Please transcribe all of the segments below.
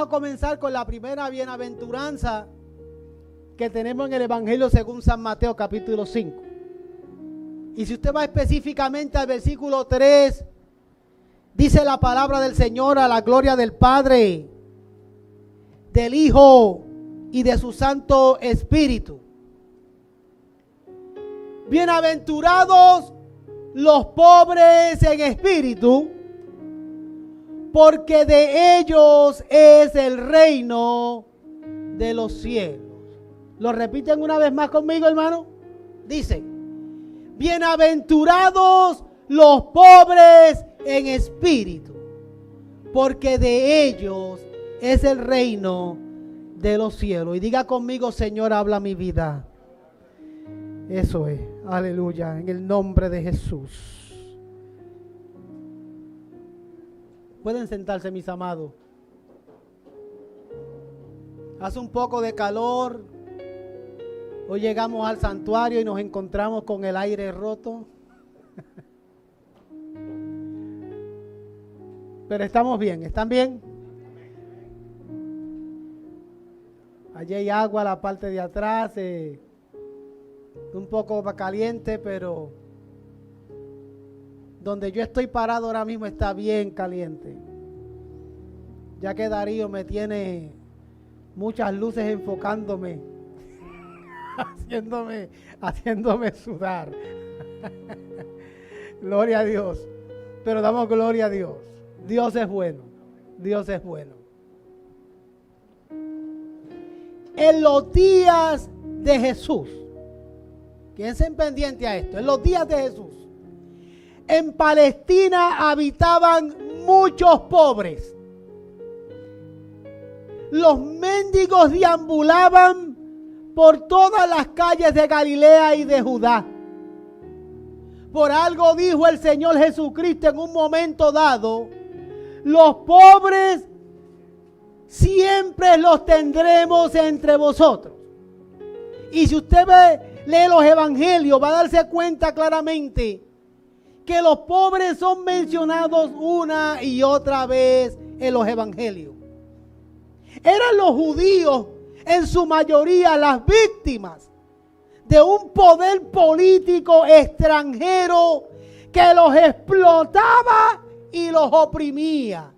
vamos a comenzar con la primera bienaventuranza que tenemos en el Evangelio según San Mateo capítulo 5. Y si usted va específicamente al versículo 3, dice la palabra del Señor: a la gloria del Padre, del Hijo y de su Santo Espíritu. Bienaventurados los pobres en espíritu, porque de ellos es el reino de los cielos. ¿Lo repiten una vez más conmigo, hermano? Dice: bienaventurados los pobres en espíritu, porque de ellos es el reino de los cielos. Y diga conmigo: Señor, habla mi vida. Eso es, aleluya, en el nombre de Jesús. Pueden sentarse, mis amados. Hace un poco de calor. Hoy llegamos al santuario y nos encontramos con el aire roto. Pero estamos bien, ¿están bien? Allí hay agua a la parte de atrás, un poco caliente, pero donde yo estoy parado ahora mismo está bien caliente. Ya que Darío me tiene muchas luces enfocándome, haciéndome sudar. Gloria a Dios. Pero damos gloria a Dios. Dios es bueno. Dios es bueno. En los días de Jesús, quédense pendientes a esto, en los días de Jesús, en Palestina habitaban muchos pobres. Los mendigos deambulaban por todas las calles de Galilea y de Judá. Por algo dijo el Señor Jesucristo en un momento dado: los pobres siempre los tendremos entre vosotros. Y si usted lee los evangelios, va a darse cuenta claramente que los pobres son mencionados una y otra vez en los evangelios. Eran los judíos en su mayoría las víctimas de un poder político extranjero que los explotaba y los oprimía.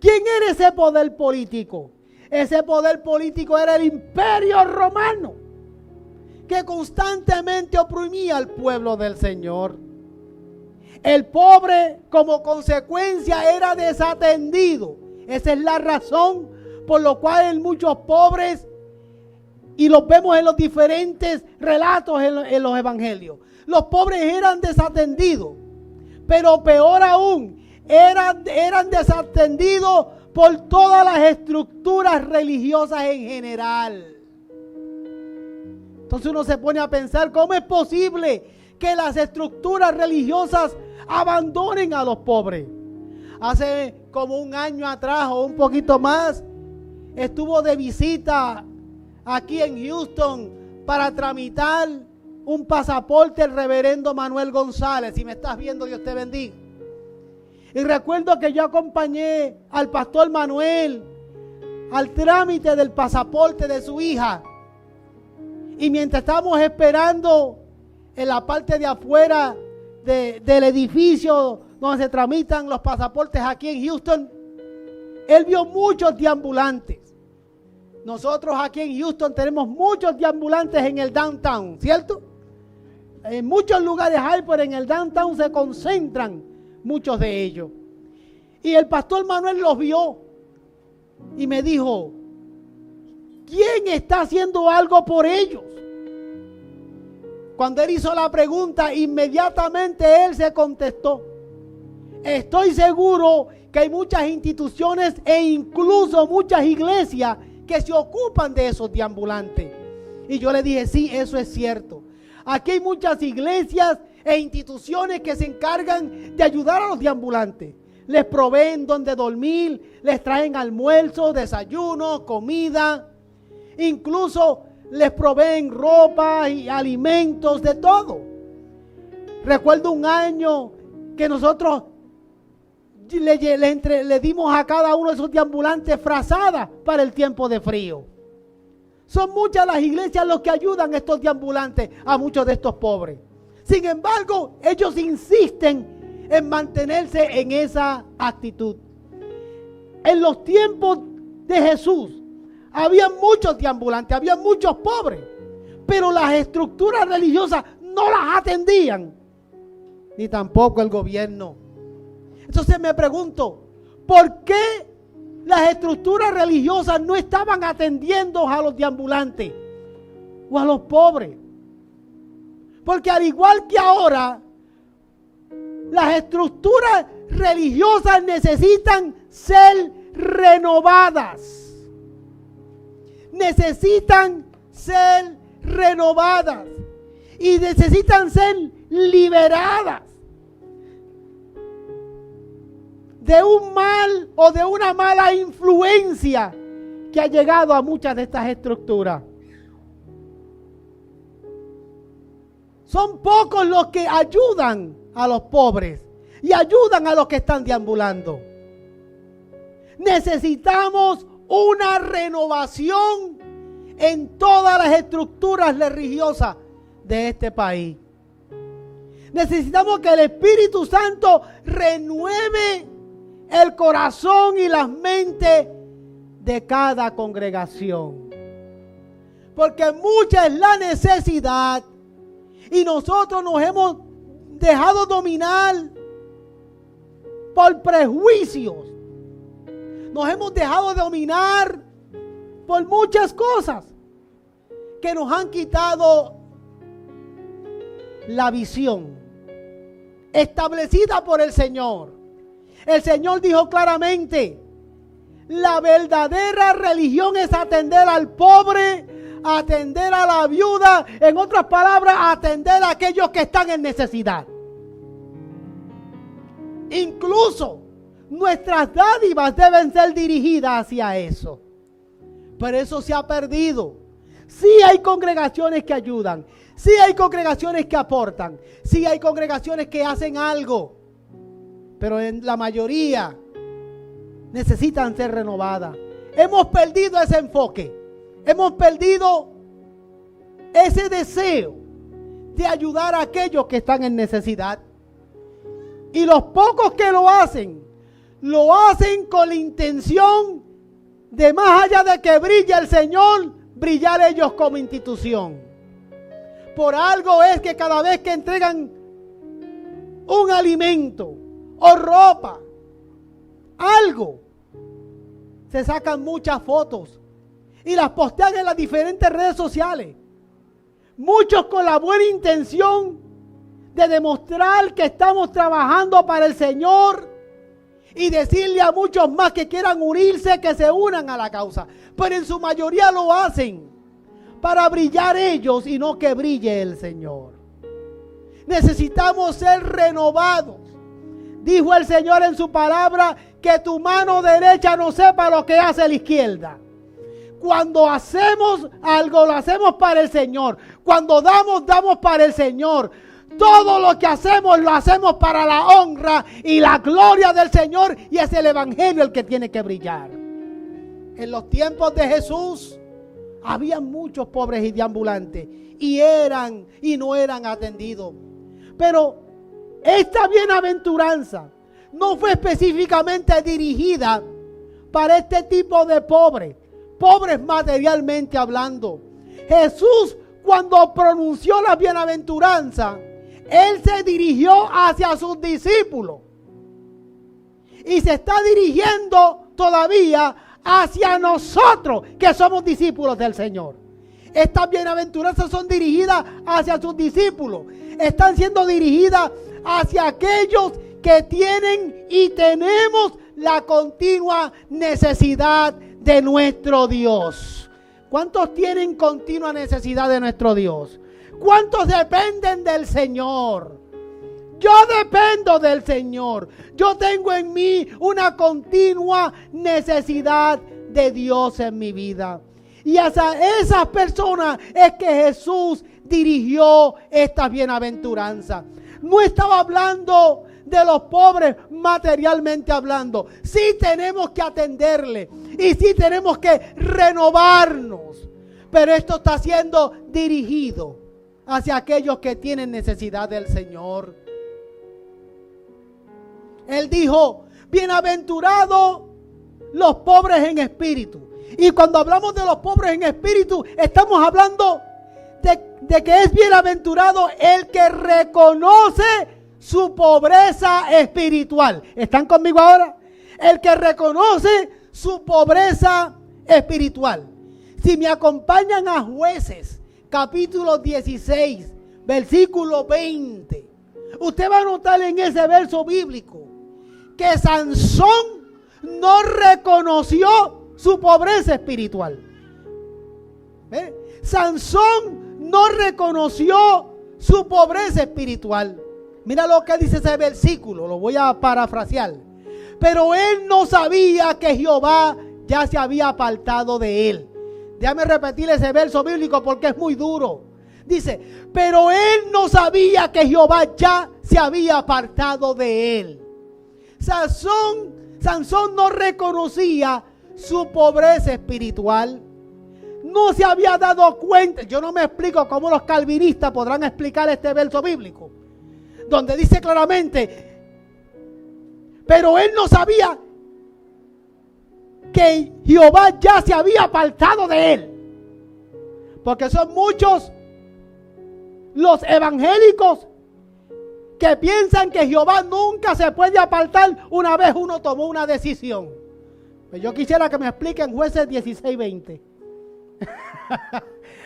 ¿Quién era ese poder político? Ese poder político era el Imperio Romano, que constantemente oprimía al pueblo del Señor. El pobre, como consecuencia, era desatendido. Esa es la razón por la cual muchos pobres, y los vemos en los diferentes relatos en los evangelios, los pobres eran desatendidos. Pero peor aún, eran desatendidos por todas las estructuras religiosas en general. Entonces uno se pone a pensar: ¿cómo es posible que las estructuras religiosas abandonen a los pobres? Hace como un año atrás o un poquito más, estuvo de visita aquí en Houston para tramitar un pasaporte el reverendo Manuel González. Si me estás viendo, Dios te bendiga. Y recuerdo que yo acompañé al pastor Manuel al trámite del pasaporte de su hija. Y mientras estábamos esperando en la parte de afuera del edificio donde se tramitan los pasaportes aquí en Houston, él vio muchos deambulantes. Nosotros aquí en Houston tenemos muchos deambulantes en el downtown, ¿cierto? En muchos lugares hay, pero en el downtown se concentran muchos de ellos. Y el pastor Manuel los vio y me dijo: ¿quién está haciendo algo por ellos? Cuando él hizo la pregunta, inmediatamente él se contestó: estoy seguro que hay muchas instituciones e incluso muchas iglesias que se ocupan de esos deambulantes. Y yo le dije: sí, eso es cierto. Aquí hay muchas iglesias e instituciones que se encargan de ayudar a los deambulantes. Les proveen donde dormir, les traen almuerzo, desayuno, comida, incluso les proveen ropa y alimentos, de todo. Recuerdo un año que nosotros le dimos a cada uno de esos deambulantes frazadas para el tiempo de frío. Son muchas las iglesias los que ayudan a estos deambulantes, a muchos de estos pobres. Sin embargo, ellos insisten en mantenerse en esa actitud. En los tiempos de Jesús, había muchos deambulantes, había muchos pobres, pero las estructuras religiosas no las atendían, ni tampoco el gobierno. Entonces me pregunto, ¿por qué las estructuras religiosas no estaban atendiendo a los deambulantes o a los pobres? Porque al igual que ahora, las estructuras religiosas necesitan ser renovadas. Necesitan ser renovadas y necesitan ser liberadas de un mal o de una mala influencia que ha llegado a muchas de estas estructuras. Son pocos los que ayudan a los pobres y ayudan a los que están deambulando. Necesitamos una renovación en todas las estructuras religiosas de este país. Necesitamos que el Espíritu Santo renueve el corazón y las mentes de cada congregación. Porque mucha es la necesidad y nosotros nos hemos dejado dominar por prejuicios. Nos hemos dejado dominar por muchas cosas que nos han quitado la visión establecida por el Señor. El Señor dijo claramente, la verdadera religión es atender al pobre, atender a la viuda, en otras palabras, atender a aquellos que están en necesidad. Incluso nuestras dádivas deben ser dirigidas hacia eso. Pero eso se ha perdido. Sí hay congregaciones que ayudan, sí hay congregaciones que aportan, sí hay congregaciones que hacen algo, pero en la mayoría necesitan ser renovadas. Hemos perdido ese enfoque, hemos perdido ese deseo de ayudar a aquellos que están en necesidad. Y los pocos que lo hacen con la intención de, más allá de que brille el Señor, brillar ellos como institución. Por algo es que cada vez que entregan un alimento o ropa, algo, se sacan muchas fotos y las postean en las diferentes redes sociales. Muchos con la buena intención de demostrar que estamos trabajando para el Señor y decirle a muchos más que quieran unirse, que se unan a la causa. Pero en su mayoría lo hacen para brillar ellos y no que brille el Señor. Necesitamos ser renovados. Dijo el Señor en su palabra que tu mano derecha no sepa lo que hace la izquierda. Cuando hacemos algo, lo hacemos para el Señor. Cuando damos, damos para el Señor. Todo lo que hacemos, lo hacemos para la honra y la gloria del Señor. Y es el Evangelio el que tiene que brillar. En los tiempos de Jesús, había muchos pobres y deambulantes. Y no eran atendidos. Pero esta bienaventuranza no fue específicamente dirigida para este tipo de pobres. Pobres materialmente hablando. Jesús, cuando pronunció la bienaventuranza, Él se dirigió hacia sus discípulos. Y se está dirigiendo todavía hacia nosotros, que somos discípulos del Señor. Estas bienaventuranzas son dirigidas hacia sus discípulos. Están siendo dirigidas hacia aquellos que tienen y tenemos la continua necesidad de nuestro Dios. ¿Cuántos tienen continua necesidad de nuestro Dios? ¿Cuántos dependen del Señor? Yo dependo del Señor. Yo tengo en mí una continua necesidad de Dios en mi vida. Y hacia esas personas es que Jesús dirigió esta bienaventuranza. No estaba hablando de los pobres materialmente hablando. Sí tenemos que atenderle y sí tenemos que renovarnos. Pero esto está siendo dirigido hacia aquellos que tienen necesidad del Señor. Él dijo, bienaventurados los pobres en espíritu. Y cuando hablamos de los pobres en espíritu, estamos hablando de que es bienaventurado el que reconoce su pobreza espiritual. ¿Están conmigo ahora? El que reconoce su pobreza espiritual. Si me acompañan a Jueces, capítulo 16, versículo 20, usted va a notar en ese verso bíblico que Sansón no reconoció su pobreza espiritual. Sansón no reconoció su pobreza espiritual. Mira lo que dice ese versículo, lo voy a parafrasear. Pero él no sabía que Jehová ya se había apartado de él. Déjame repetir ese verso bíblico porque es muy duro. Dice, pero él no sabía que Jehová ya se había apartado de él. Sansón no reconocía su pobreza espiritual. No se había dado cuenta. Yo no me explico cómo los calvinistas podrán explicar este verso bíblico, donde dice claramente, pero él no sabía que Jehová ya se había apartado de él. Porque son muchos los evangélicos que piensan que Jehová nunca se puede apartar una vez uno tomó una decisión. Pues yo quisiera que me expliquen Jueces 16:20.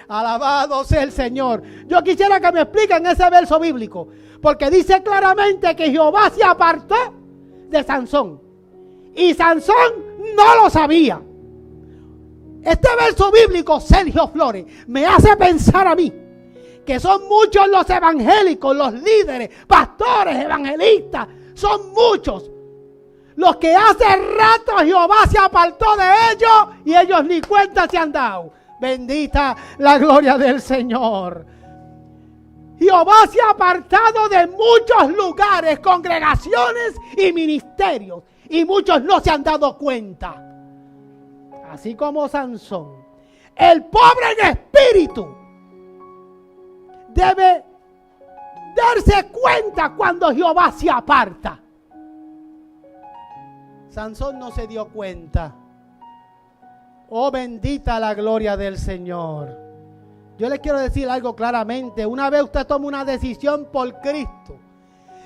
Alabado sea el Señor. Yo quisiera que me expliquen ese verso bíblico, porque dice claramente que Jehová se apartó de Sansón y Sansón no lo sabía. Este verso bíblico, Sergio Flores, me hace pensar a mí que son muchos los evangélicos, los líderes, pastores, evangelistas, son muchos los que hace rato Jehová se apartó de ellos y ellos ni cuenta se han dado. Bendita la gloria del Señor. Jehová se ha apartado de muchos lugares, congregaciones y ministerios, y muchos no se han dado cuenta. Así como Sansón. El pobre en espíritu debe darse cuenta cuando Jehová se aparta. Sansón no se dio cuenta. Oh, bendita la gloria del Señor. Yo les quiero decir algo claramente. Una vez usted toma una decisión por Cristo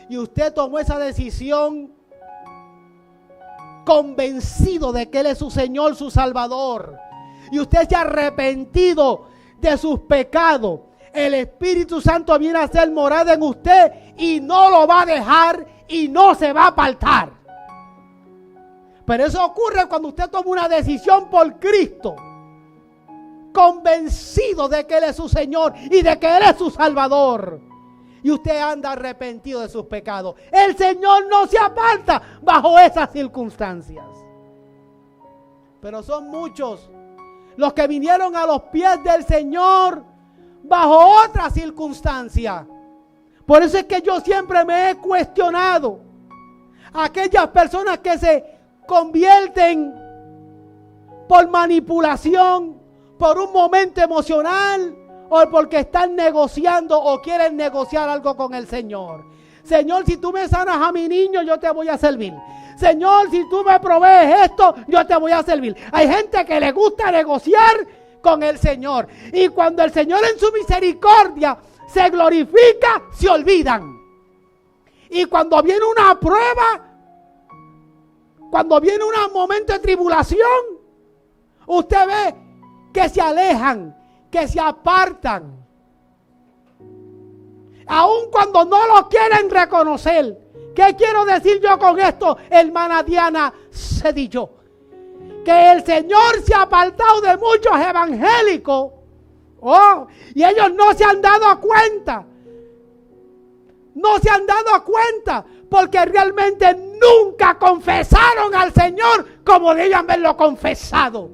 y usted tomó esa decisión convencido de que Él es su Señor, su Salvador, y usted se ha arrepentido de sus pecados, el Espíritu Santo viene a hacer morada en usted y no lo va a dejar y no se va a apartar. Pero eso ocurre cuando usted toma una decisión por Cristo, convencido de que Él es su Señor y de que Él es su Salvador, y usted anda arrepentido de sus pecados. El Señor no se aparta bajo esas circunstancias. Pero son muchos los que vinieron a los pies del Señor bajo otras circunstancias. Por eso es que yo siempre me he cuestionado aquellas personas que se convierten por manipulación, por un momento emocional, o porque están negociando o quieren negociar algo con el Señor. Señor, si tú me sanas a mi niño, yo te voy a servir. Señor, si tú me provees esto, yo te voy a servir. Hay gente que le gusta negociar con el Señor, y cuando el Señor en su misericordia se glorifica, se olvidan. Y cuando viene una prueba, cuando viene un momento de tribulación, usted ve que se alejan, que se apartan, aun cuando no lo quieren reconocer. ¿Qué quiero decir yo con esto, hermana Diana Cedillo? Que el Señor se ha apartado de muchos evangélicos, y ellos no se han dado cuenta. No se han dado cuenta porque realmente nunca confesaron al Señor como debían haberlo confesado.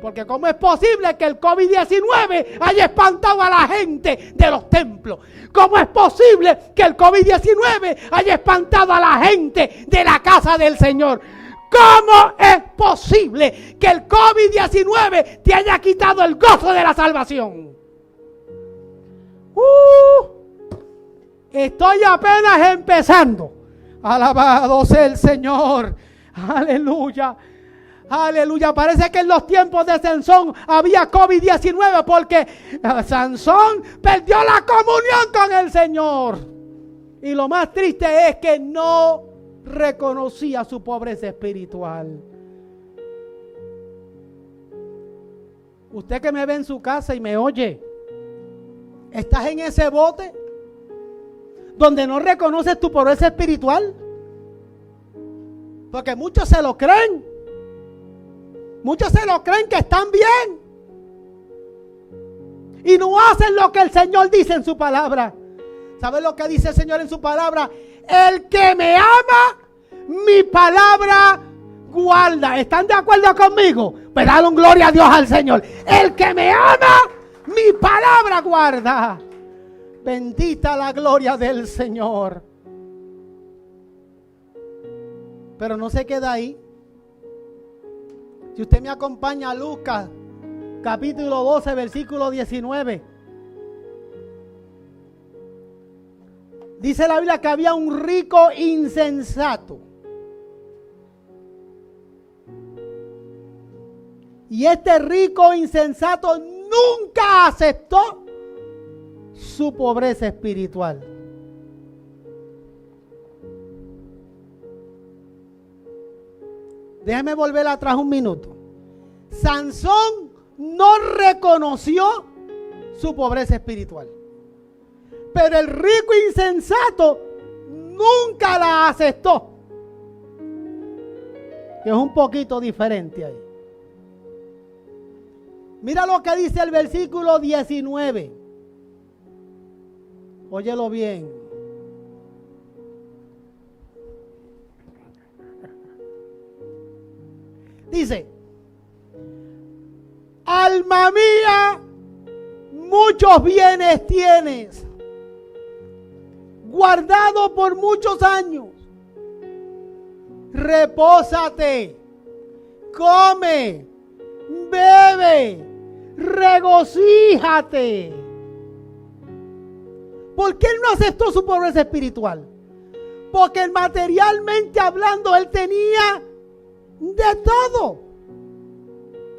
Porque ¿cómo es posible que el COVID-19 haya espantado a la gente de los templos? ¿Cómo es posible que el COVID-19 haya espantado a la gente de la casa del Señor? ¿Cómo es posible que el COVID-19 te haya quitado el gozo de la salvación? Estoy apenas empezando. Alabado sea el Señor. Aleluya. Aleluya. Parece que en los tiempos de Sansón había COVID-19 porque Sansón perdió la comunión con el Señor. Y lo más triste es que no reconocía su pobreza espiritual. Usted que me ve en su casa y me oye, ¿estás en ese bote donde no reconoces tu pobreza espiritual? Porque muchos se lo creen. Muchos se lo creen que están bien. Y no hacen lo que el Señor dice en su palabra. ¿Sabe lo que dice el Señor en su palabra? El que me ama, mi palabra guarda. ¿Están de acuerdo conmigo? Pues dale un gloria a Dios al Señor. El que me ama, mi palabra guarda. Bendita la gloria del Señor. Pero no se queda ahí. Si usted me acompaña a Lucas, capítulo 12, versículo 19. Dice la Biblia que había un rico insensato. Y este rico insensato nunca aceptó su pobreza espiritual. Déjeme volver atrás un minuto. Sansón no reconoció su pobreza espiritual. Pero el rico insensato nunca la aceptó. Que es un poquito diferente ahí. Mira lo que dice el versículo 19. Óyelo bien. Dice: alma mía, muchos bienes tienes, guardado por muchos años. Repósate, come, bebe, regocíjate. ¿Por qué él no aceptó su pobreza espiritual? Porque materialmente hablando él tenía de todo.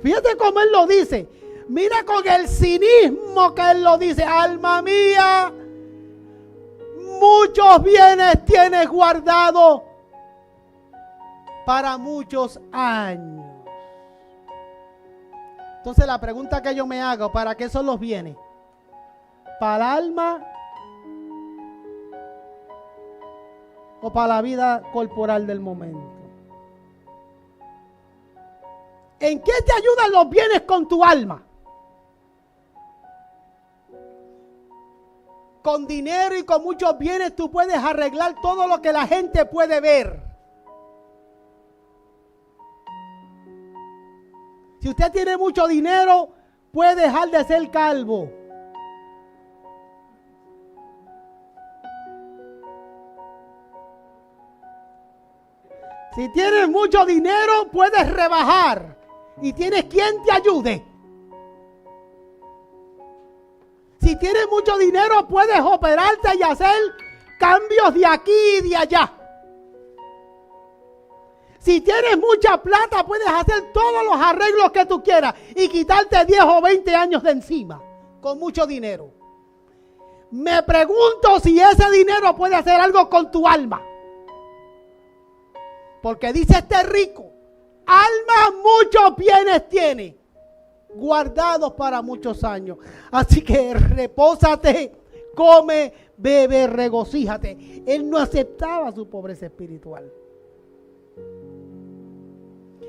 Fíjate cómo él lo dice. Mira con el cinismo que él lo dice. Alma mía, muchos bienes tienes guardado para muchos años. Entonces la pregunta que yo me hago, ¿para qué son los bienes? ¿Para el alma o para la vida corporal del momento? ¿En qué te ayudan los bienes con tu alma? Con dinero y con muchos bienes tú puedes arreglar todo lo que la gente puede ver. Si usted tiene mucho dinero, puede dejar de ser calvo. Si tienes mucho dinero, puedes rebajar. Y tienes quien te ayude. Si tienes mucho dinero, puedes operarte y hacer cambios de aquí y de allá. Si tienes mucha plata, puedes hacer todos los arreglos que tú quieras y quitarte 10 o 20 años de encima con mucho dinero. Me pregunto si ese dinero puede hacer algo con tu alma. Porque dice este rico: alma muchos bienes tiene, guardados para muchos años. Así que repósate, come, bebe, regocíjate. Él no aceptaba su pobreza espiritual.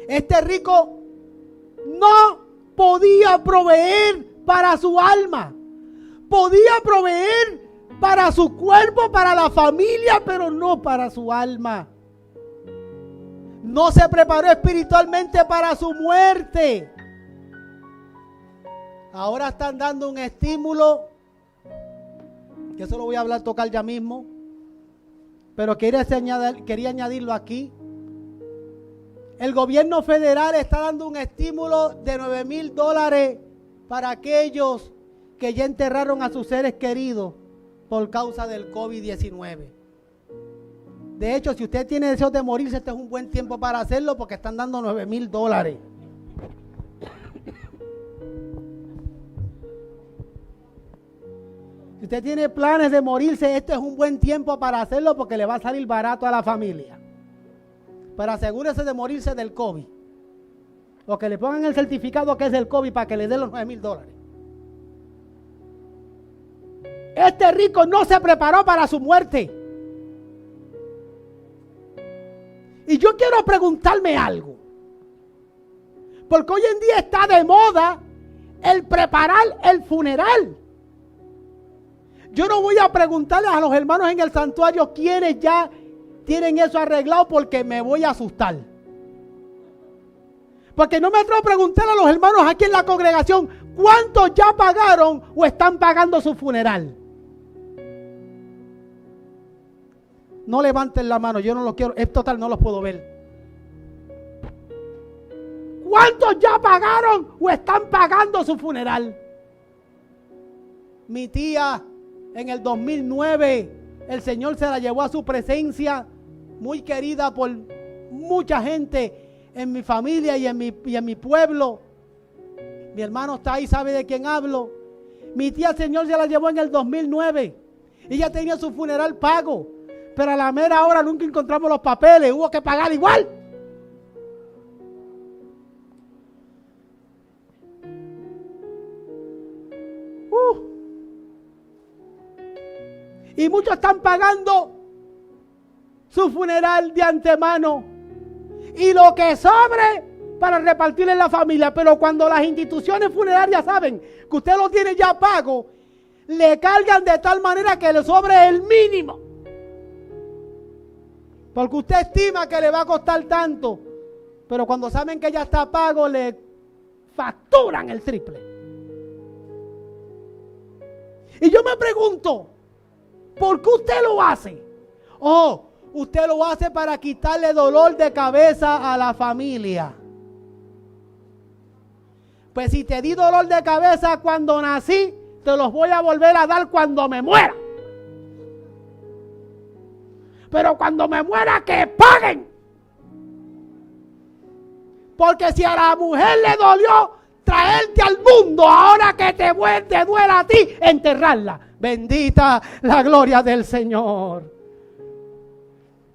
Este rico no podía proveer para su alma. Podía proveer para su cuerpo, para la familia, pero no para su alma. No se preparó espiritualmente para su muerte. Ahora están dando un estímulo, que eso lo voy a tocar ya mismo, pero quería añadirlo aquí. El gobierno federal está dando un estímulo de $9,000 para aquellos que ya enterraron a sus seres queridos por causa del COVID-19. De hecho, si usted tiene deseos de morirse, este es un buen tiempo para hacerlo porque están dando $9,000. Si usted tiene planes de morirse, este es un buen tiempo para hacerlo porque le va a salir barato a la familia. Pero asegúrese de morirse del COVID. O que le pongan el certificado que es del COVID para que le den los $9,000. Este rico no se preparó para su muerte. Y yo quiero preguntarme algo. Porque hoy en día está de moda el preparar el funeral. Yo no voy a preguntarle a los hermanos en el santuario quiénes ya tienen eso arreglado porque me voy a asustar. Porque no me atrevo a preguntar a los hermanos aquí en la congregación cuántos ya pagaron o están pagando su funeral. No levanten la mano, yo no los quiero, es total, no los puedo ver. ¿Cuántos ya pagaron o están pagando su funeral? Mi tía en el 2009, el Señor se la llevó a su presencia, muy querida por mucha gente en mi familia y en mi pueblo. Mi hermano está ahí, sabe de quién hablo. Mi tía, el Señor se la llevó en el 2009. Ella tenía su funeral pago, pero a la mera hora nunca encontramos los papeles, hubo que pagar igual. Y muchos están pagando su funeral de antemano. Y lo que sobre para repartirle en la familia. Pero cuando las instituciones funerarias saben que usted lo tiene ya pago, le cargan de tal manera que le sobre el mínimo. Porque usted estima que le va a costar tanto. Pero cuando saben que ya está pago, le facturan el triple. Y yo me pregunto, ¿por qué usted lo hace? Oh, usted lo hace para quitarle dolor de cabeza a la familia. Pues si te di dolor de cabeza cuando nací, te los voy a volver a dar cuando me muera. Pero cuando me muera, que paguen. Porque si a la mujer le dolió traerte al mundo, ahora que te duela a ti, enterrarla. Bendita la gloria del Señor.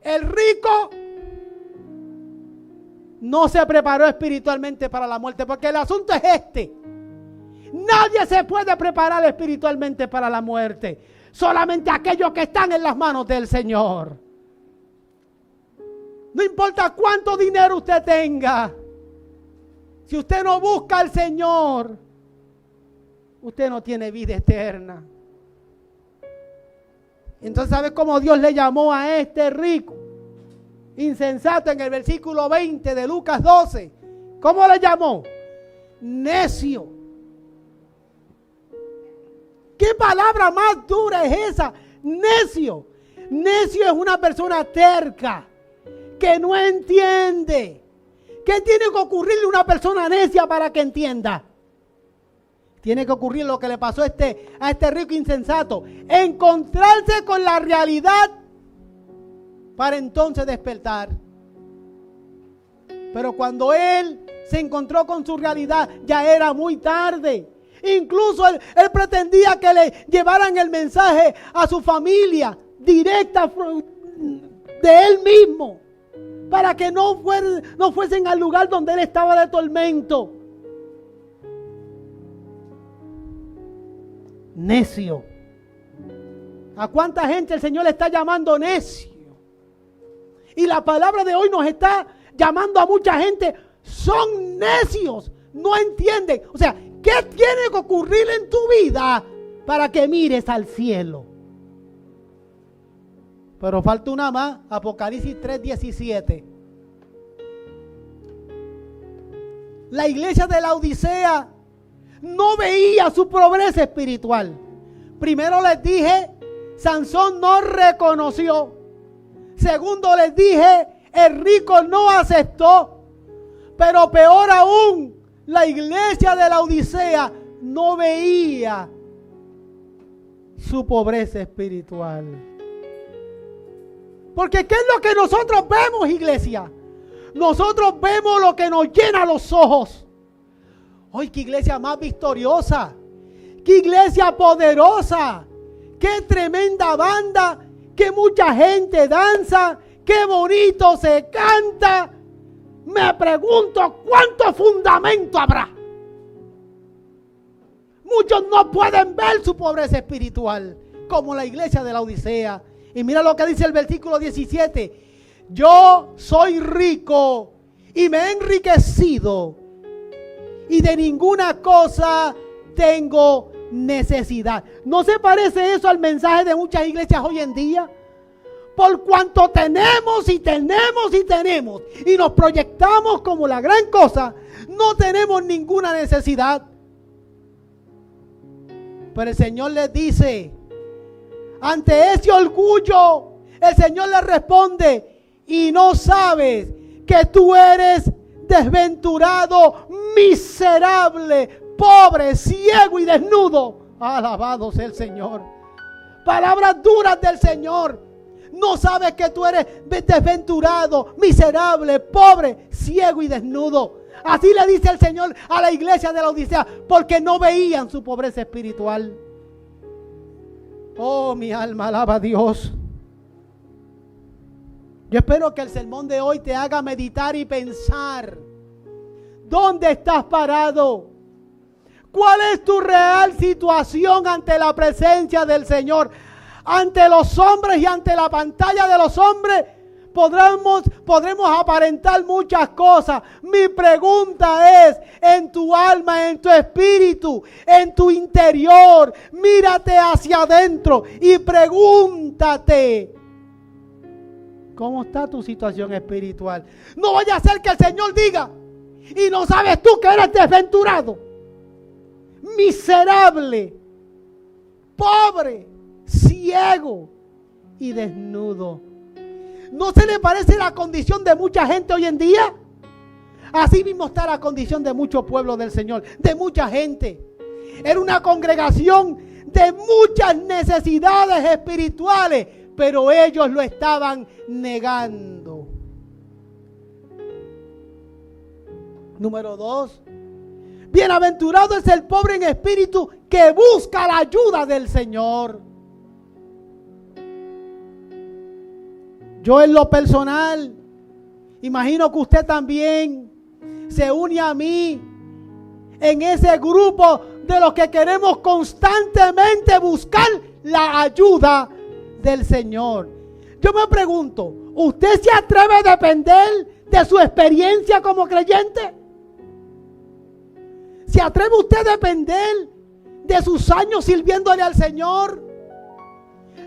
El rico no se preparó espiritualmente para la muerte, porque el asunto es este. Nadie se puede preparar espiritualmente para la muerte. Solamente aquellos que están en las manos del Señor. No importa cuánto dinero usted tenga. Si usted no busca al Señor, usted no tiene vida eterna. Entonces, ¿sabes cómo Dios le llamó a este rico? Insensato, en el versículo 20 de Lucas 12. ¿Cómo le llamó? Necio. ¿Qué palabra más dura es esa? Necio. Necio es una persona terca, que no entiende. ¿Qué tiene que ocurrirle a una persona necia para que entienda? Tiene que ocurrir lo que le pasó a este rico insensato. Encontrarse con la realidad para entonces despertar. Pero cuando él se encontró con su realidad, ya era muy tarde. Incluso él pretendía que le llevaran el mensaje a su familia directa de él mismo, para que no fuesen al lugar donde él estaba de tormento. Necio. ¿A cuánta gente el Señor le está llamando necio? Y la palabra de hoy nos está llamando a mucha gente. Son necios, no entienden. O sea, ¿qué tiene que ocurrir en tu vida para que mires al cielo? Pero falta una más, Apocalipsis 3:17. La iglesia de la Odisea no veía su pobreza espiritual. Primero les dije, Sansón no reconoció. Segundo les dije, el rico no aceptó. Pero peor aún, la iglesia de la Odisea no veía su pobreza espiritual. Porque ¿qué es lo que nosotros vemos, iglesia? Nosotros vemos lo que nos llena los ojos. ¡Ay, qué iglesia más victoriosa! ¡Qué iglesia poderosa! ¡Qué tremenda banda! ¡Qué mucha gente danza! ¡Qué bonito se canta! Me pregunto cuánto fundamento habrá. Muchos no pueden ver su pobreza espiritual, como la iglesia de la Odisea. Y mira lo que dice el versículo 17. Yo soy rico y me he enriquecido, y de ninguna cosa tengo necesidad. ¿No se parece eso al mensaje de muchas iglesias hoy en día? Por cuanto tenemos y tenemos y tenemos, y nos proyectamos como la gran cosa, no tenemos ninguna necesidad. Pero el Señor les dice, ante ese orgullo, el Señor les responde, y no sabes que tú eres desventurado, miserable, pobre, ciego y desnudo. Alabado sea el Señor. Palabras duras del Señor. No sabes que tú eres desventurado, miserable, pobre, ciego y desnudo. Así le dice el Señor a la iglesia de la Odisea, porque no veían su pobreza espiritual. Oh, mi alma alaba a Dios. Yo espero que el sermón de hoy te haga meditar y pensar. ¿Dónde estás parado? ¿Cuál es tu real situación ante la presencia del Señor? Ante los hombres y ante la pantalla de los hombres podremos aparentar muchas cosas. Mi pregunta es, en tu alma, en tu espíritu, en tu interior, mírate hacia adentro y pregúntate, ¿cómo está tu situación espiritual? No vaya a ser que el Señor diga, y no sabes tú que eres desventurado, miserable, pobre, ciego y desnudo. ¿No se le parece la condición de mucha gente hoy en día? Así mismo está la condición de muchos pueblos del Señor, de mucha gente. Era una congregación de muchas necesidades espirituales, pero ellos lo estaban negando. Número 2. Bienaventurado es el pobre en espíritu que busca la ayuda del Señor. Yo en lo personal, imagino que usted también se une a mí en ese grupo de los que queremos constantemente buscar la ayuda del Señor. Yo me pregunto, ¿usted se atreve a depender de su experiencia como creyente? ¿Se atreve usted a depender de sus años sirviéndole al Señor?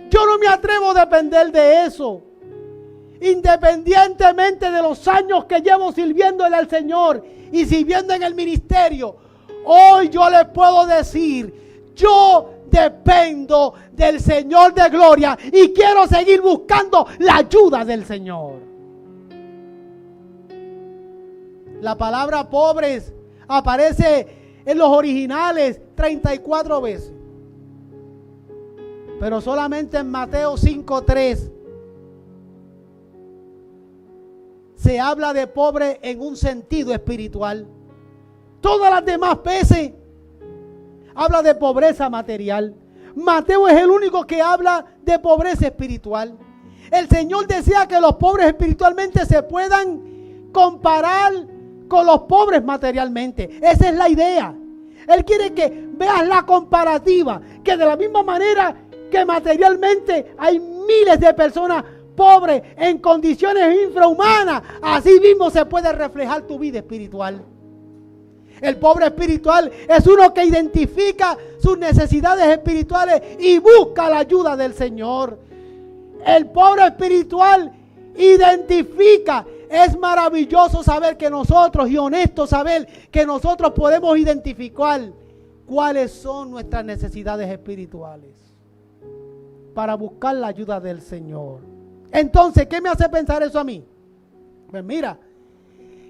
Yo no me atrevo a depender de eso. Independientemente de los años que llevo sirviéndole al Señor y sirviendo en el ministerio, hoy yo les puedo decir, yo dependo del Señor de gloria y quiero seguir buscando la ayuda del Señor. La palabra pobres aparece en los originales 34 veces, pero solamente en Mateo 5:3 se habla de pobre en un sentido espiritual. Todas las demás veces habla de pobreza material. Mateo es el único que habla de pobreza espiritual. El Señor desea que los pobres espiritualmente se puedan comparar con los pobres materialmente. Esa es la idea. Él quiere que veas la comparativa, que de la misma manera que materialmente hay miles de personas pobres en condiciones infrahumanas, así mismo se puede reflejar tu vida espiritual. El pobre espiritual es uno que identifica sus necesidades espirituales y busca la ayuda del Señor. El pobre espiritual identifica. Es maravilloso saber que nosotros, y honesto saber que nosotros podemos identificar cuáles son nuestras necesidades espirituales para buscar la ayuda del Señor. Entonces, ¿qué me hace pensar eso a mí? Pues mira,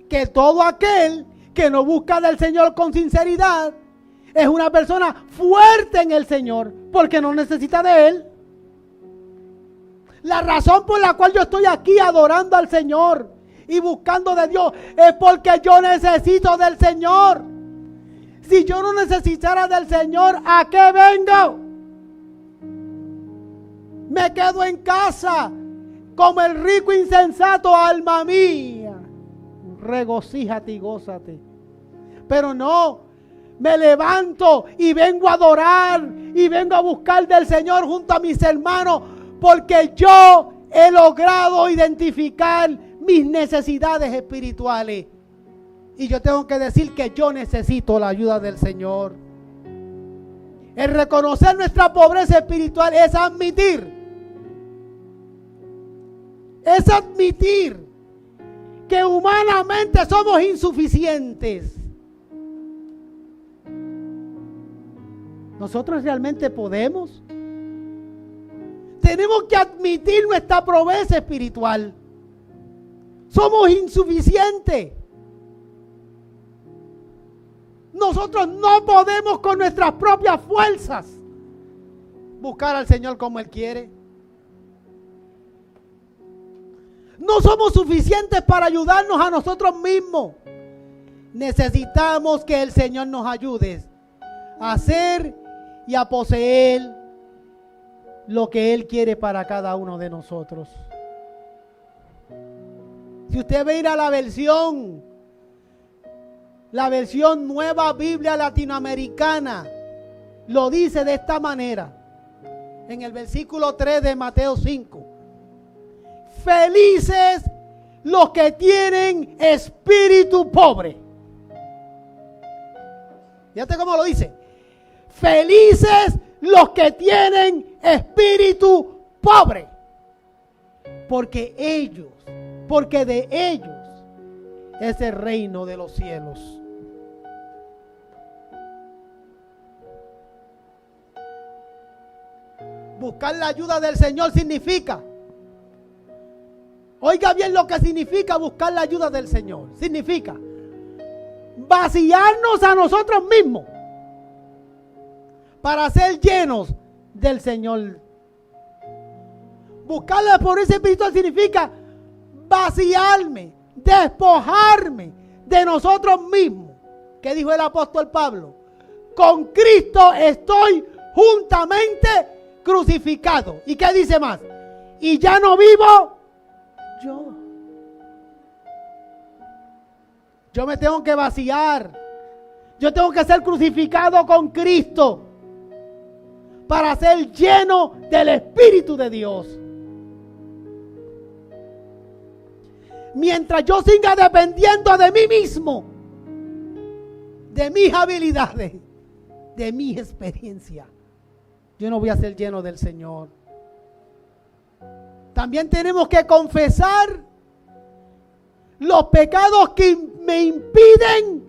que todo aquel que no busca del Señor con sinceridad es una persona fuerte en el Señor porque no necesita de Él. La razón por la cual yo estoy aquí adorando al Señor y buscando de Dios es porque yo necesito del Señor. Si yo no necesitara del Señor, ¿a qué vengo? Me quedo en casa como el rico insensato, alma mía. Regocíjate y gózate. Pero no, me levanto y vengo a adorar y vengo a buscar del Señor junto a mis hermanos, porque yo he logrado identificar mis necesidades espirituales. Y yo tengo que decir que yo necesito la ayuda del Señor. El reconocer nuestra pobreza espiritual es admitir que humanamente somos insuficientes. ¿Nosotros realmente podemos? Tenemos que admitir nuestra pobreza espiritual. Somos insuficientes. Nosotros no podemos con nuestras propias fuerzas buscar al Señor como Él quiere. No somos suficientes para ayudarnos a nosotros mismos. Necesitamos que el Señor nos ayude a hacer y a poseer lo que Él quiere para cada uno de nosotros. Si usted ve ir a la versión Nueva Biblia Latinoamericana, lo dice de esta manera, en el versículo 3 de Mateo 5. Felices los que tienen espíritu pobre. Fíjate cómo lo dice. Felices los que tienen espíritu pobre. Porque de ellos es el reino de los cielos. Buscar la ayuda del Señor significa, oiga bien lo que significa buscar la ayuda del Señor. Significa vaciarnos a nosotros mismos para ser llenos del Señor. Buscar la pobreza espiritual significa vaciarme, despojarme de nosotros mismos. ¿Qué dijo el apóstol Pablo? Con Cristo estoy juntamente crucificado. ¿Y qué dice más? Y ya no vivo yo. Yo me tengo que vaciar. Yo tengo que ser crucificado con Cristo para ser lleno del Espíritu de Dios. Mientras yo siga dependiendo de mí mismo, de mis habilidades, de mi experiencia, yo no voy a ser lleno del Señor. También tenemos que confesar los pecados que me impiden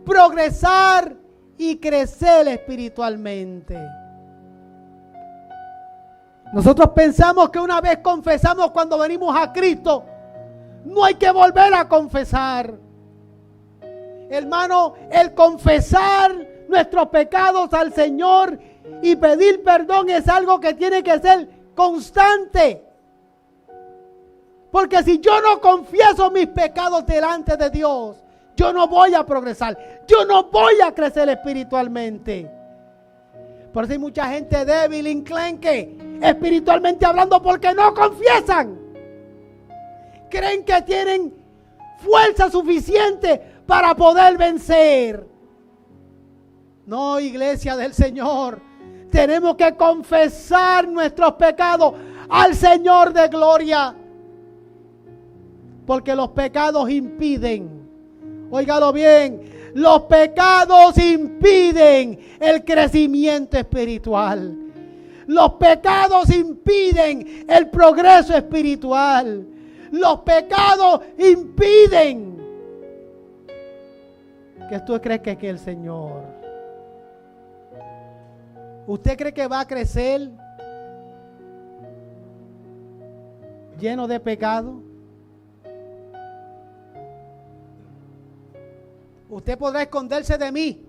progresar y crecer espiritualmente. Nosotros pensamos que una vez confesamos cuando venimos a Cristo, no hay que volver a confesar. Hermano, el confesar nuestros pecados al Señor y pedir perdón es algo que tiene que ser constante. Porque si yo no confieso mis pecados delante de Dios, yo no voy a progresar. Yo no voy a crecer espiritualmente. Por eso hay mucha gente débil, enclenque, espiritualmente hablando, porque no confiesan. Creen que tienen fuerza suficiente para poder vencer. No, iglesia del Señor. Tenemos que confesar nuestros pecados al Señor de gloria. Porque los pecados impiden. Óigalo bien. Los pecados impiden el crecimiento espiritual. Los pecados impiden el progreso espiritual. Los pecados impiden que tú crees que el Señor ¿Usted cree que va a crecer lleno de pecado? Usted podrá esconderse de mí.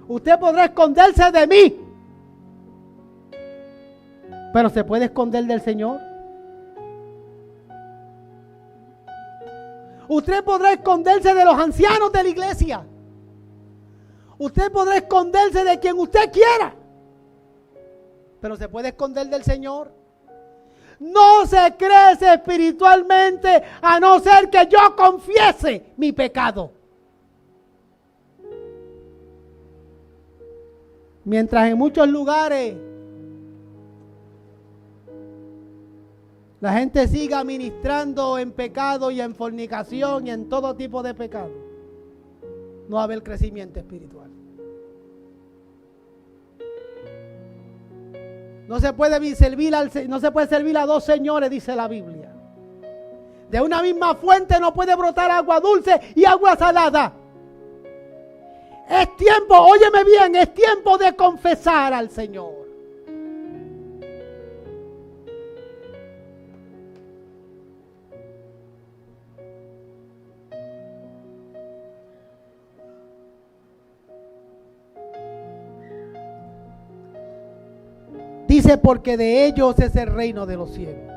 Usted podrá esconderse de mí. Pero ¿se puede esconder del Señor? Usted podrá esconderse de los ancianos de la iglesia. Usted podrá esconderse de quien usted quiera. Pero ¿se puede esconder del Señor? No se crece espiritualmente a no ser que yo confiese mi pecado. Mientras en muchos lugares la gente siga ministrando en pecado y en fornicación y en todo tipo de pecado, no va a haber crecimiento espiritual. No se puede servir a dos señores, dice la Biblia. De una misma fuente no puede brotar agua dulce y agua salada. Es tiempo, óyeme bien, es tiempo de confesar al Señor. Dice, porque de ellos es el reino de los cielos.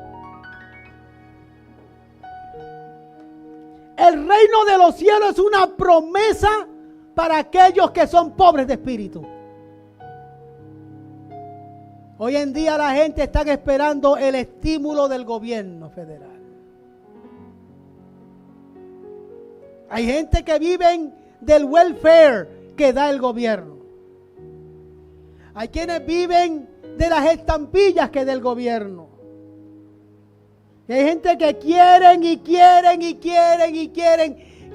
El reino de los cielos es una promesa para aquellos que son pobres de espíritu. Hoy en día la gente está esperando el estímulo del gobierno federal. Hay gente que viven del welfare que da el gobierno. Hay quienes viven de las estampillas que da el gobierno. Y hay gente que quieren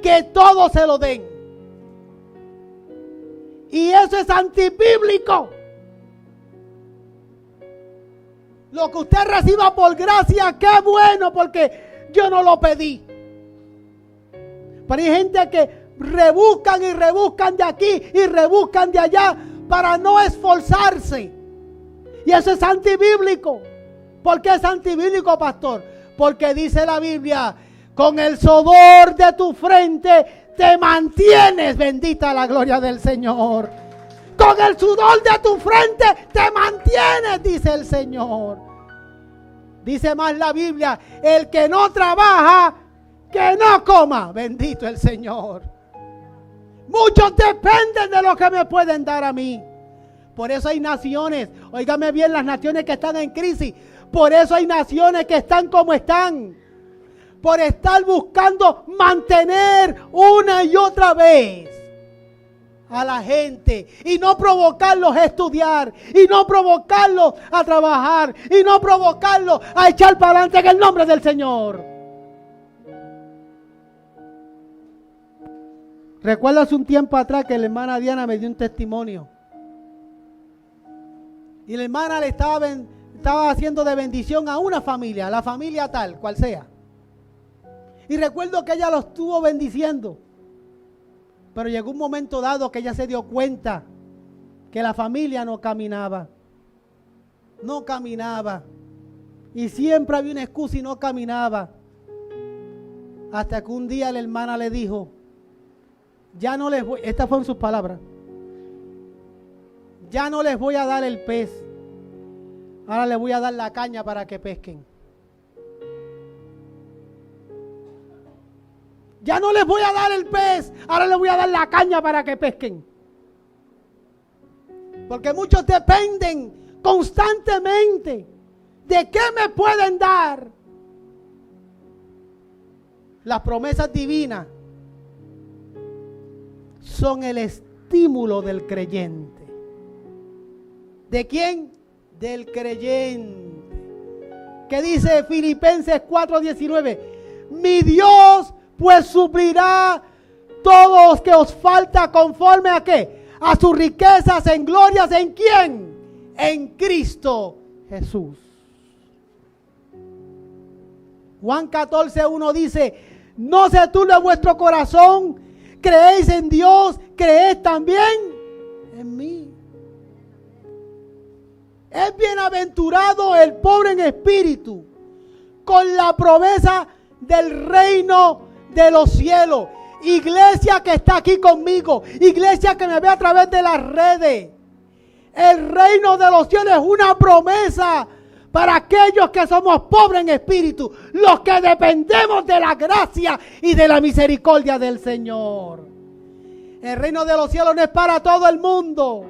que todo se lo den. Y eso es antibíblico. Lo que usted reciba por gracia, qué bueno, porque yo no lo pedí. Pero hay gente que rebuscan y rebuscan de aquí y rebuscan de allá para no esforzarse. Y eso es antibíblico. ¿Por qué es antibíblico, pastor? Porque dice la Biblia, con el sudor de tu frente te mantienes, bendita la gloria del Señor. Con el sudor de tu frente te mantienes, dice el Señor. Dice más la Biblia, el que no trabaja, que no coma, bendito el Señor. Muchos dependen de lo que me pueden dar a mí. Por eso hay naciones, óigame bien, las naciones que están en crisis. Por eso hay naciones que están como están. Por estar buscando mantener una y otra vez a la gente. Y no provocarlos a estudiar. Y no provocarlos a trabajar. Y no provocarlos a echar para adelante en el nombre del Señor. Recuerdo hace un tiempo atrás que la hermana Diana me dio un testimonio. Y la hermana le estaba haciendo de bendición a una familia, la familia tal, cual sea. Y recuerdo que ella lo estuvo bendiciendo. Pero llegó un momento dado que ella se dio cuenta que la familia no caminaba. No caminaba. Y siempre había una excusa y no caminaba. Hasta que un día la hermana le dijo, ya no les voy, estas fueron sus palabras. Ya no les voy a dar el pez. Ahora les voy a dar la caña para que pesquen. Ya no les voy a dar el pez. Ahora les voy a dar la caña para que pesquen. Porque muchos dependen constantemente de qué me pueden dar. Las promesas divinas son el estímulo del creyente. ¿De quién? Del creyente. ¿Qué dice Filipenses 4:19? Mi Dios pues suplirá todo lo que os falta conforme a ¿qué? A sus riquezas en glorias. ¿En quién? En Cristo Jesús. Juan 14:1 dice, no se turbe vuestro corazón, creéis en Dios, creed también en mí. Es bienaventurado el pobre en espíritu, con la promesa del reino de los cielos. Iglesia que está aquí conmigo, iglesia que me ve a través de las redes, el reino de los cielos es una promesa para aquellos que somos pobres en espíritu, los que dependemos de la gracia y de la misericordia del Señor. El reino de los cielos no es para todo el mundo,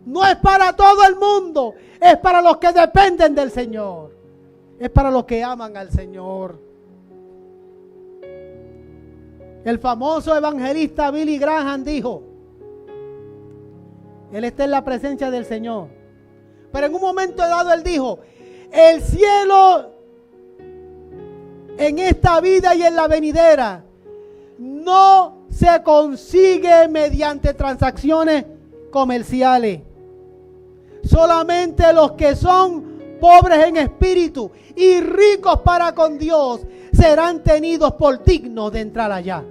no es para todo el mundo, es para los que dependen del Señor, es para los que aman al Señor. El famoso evangelista Billy Graham dijo, él está en la presencia del Señor, pero en un momento dado él dijo, el cielo en esta vida y en la venidera no se consigue mediante transacciones comerciales. Solamente los que son pobres en espíritu y ricos para con Dios serán tenidos por dignos de entrar allá.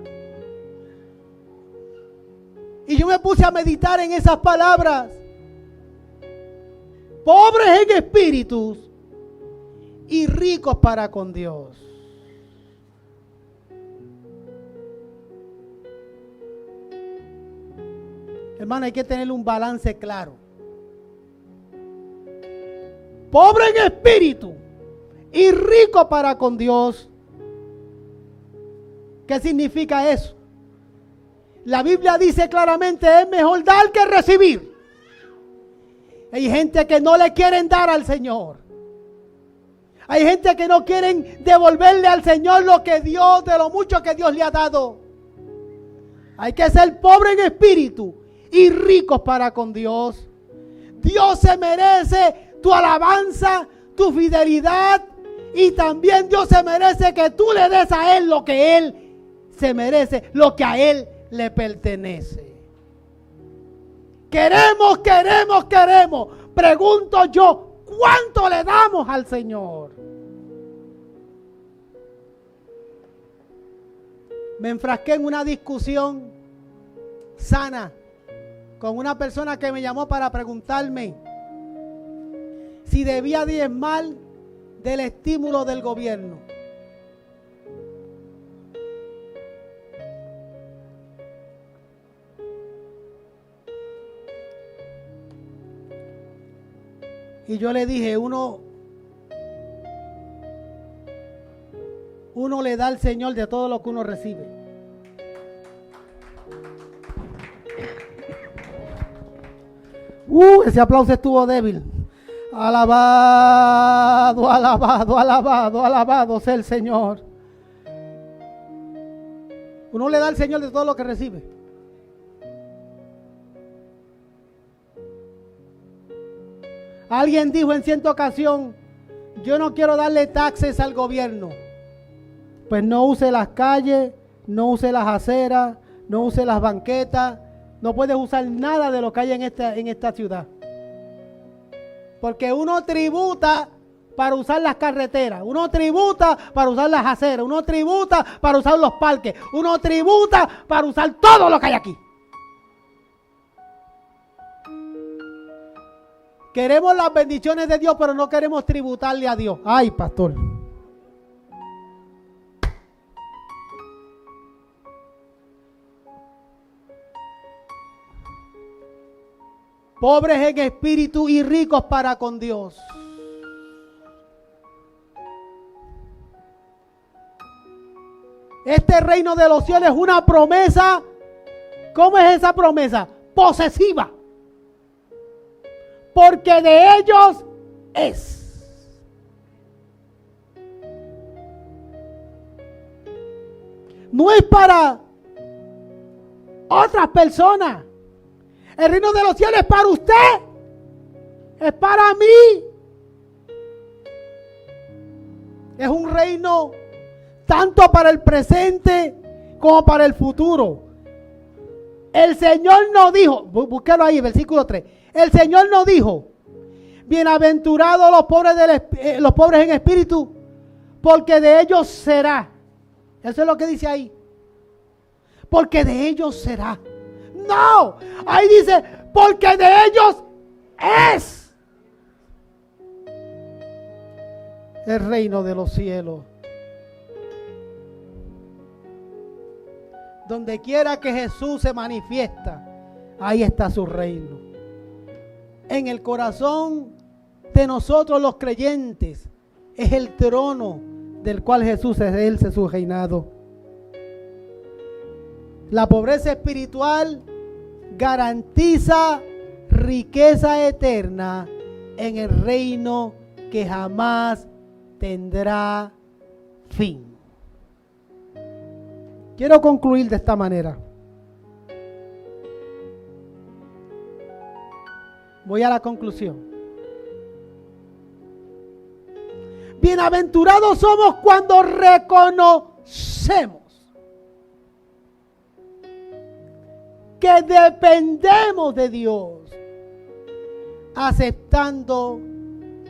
Y yo me puse a meditar en esas palabras. Pobres en espíritu y ricos para con Dios. Hermano, hay que tener un balance claro. Pobre en espíritu y rico para con Dios. ¿Qué significa eso? La Biblia dice claramente, es mejor dar que recibir. Hay gente que no le quieren dar al Señor. Hay gente que no quieren devolverle al Señor lo que Dios, de lo mucho que Dios le ha dado. Hay que ser pobre en espíritu y ricos para con Dios. Dios se merece tu alabanza, tu fidelidad, y también Dios se merece que tú le des a Él lo que Él se merece, lo que a Él le pertenece. Queremos. Pregunto yo, ¿cuánto le damos al Señor? Me enfrasqué en una discusión sana con una persona que me llamó para preguntarme si debía diezmar del estímulo del gobierno. Y yo le dije, uno le da al Señor de todo lo que uno recibe. Ese aplauso estuvo débil. Alabado, alabado, alabado, alabado sea el Señor. Uno le da al Señor de todo lo que recibe. Alguien dijo en cierta ocasión, yo no quiero darle taxes al gobierno. Pues no use las calles, no use las aceras, no use las banquetas, no puedes usar nada de lo que hay en esta ciudad. Porque uno tributa para usar las carreteras, uno tributa para usar las aceras, uno tributa para usar los parques, uno tributa para usar todo lo que hay aquí. Queremos las bendiciones de Dios, pero no queremos tributarle a Dios. Ay, pastor. Pobres en espíritu y ricos para con Dios. Este reino de los cielos es una promesa. ¿Cómo es esa promesa? Posesiva. Porque de ellos es. No es para otras personas. El reino de los cielos es para usted. Es para mí. Es un reino tanto para el presente como para el futuro. El Señor no dijo, búsquelo ahí, versículo 3. El Señor no dijo, bienaventurados los pobres en espíritu, porque de ellos será. Eso es lo que dice ahí. Porque de ellos será. No, ahí dice, porque de ellos es el reino de los cielos. Donde quiera que Jesús se manifiesta, ahí está su reino. En el corazón de nosotros los creyentes es el trono del cual Jesús ejerce su reinado. La pobreza espiritual garantiza riqueza eterna en el reino que jamás tendrá fin. Quiero concluir de esta manera. Voy a la conclusión. Bienaventurados somos cuando reconocemos que dependemos de Dios, aceptando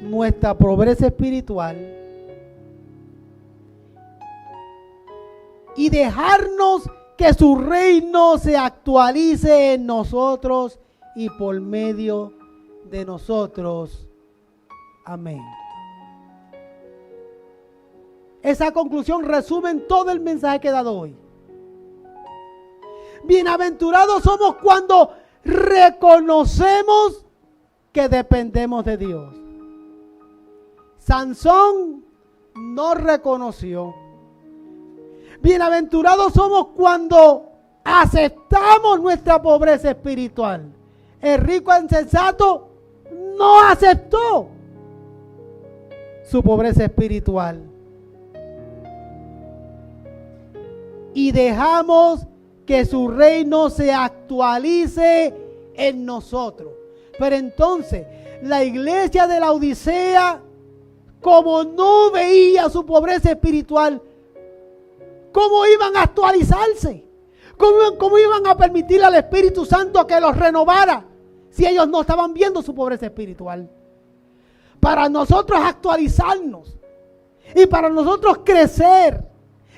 nuestra pobreza espiritual y dejarnos que su reino se actualice en nosotros y por medio de nosotros. Amén. Esa conclusión resume todo el mensaje que he dado hoy. Bienaventurados somos cuando reconocemos que dependemos de Dios. Sansón no reconoció. Bienaventurados somos cuando aceptamos nuestra pobreza espiritual. El rico insensato no aceptó su pobreza espiritual. Y dejamos que su reino se actualice en nosotros. Pero entonces, la iglesia de la Odisea, como no veía su pobreza espiritual, ¿cómo iban a actualizarse? ¿Cómo iban a permitirle al Espíritu Santo que los renovara si ellos no estaban viendo su pobreza espiritual? Para nosotros actualizarnos y para nosotros crecer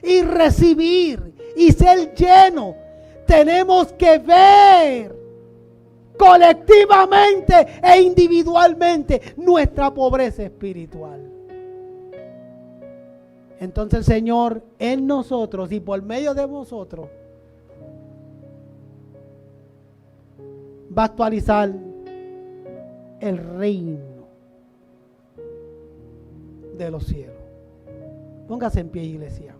y recibir y ser llenos, tenemos que ver colectivamente e individualmente nuestra pobreza espiritual. Entonces el Señor en nosotros y por medio de nosotros va a actualizar el reino de los cielos. Póngase en pie, iglesia.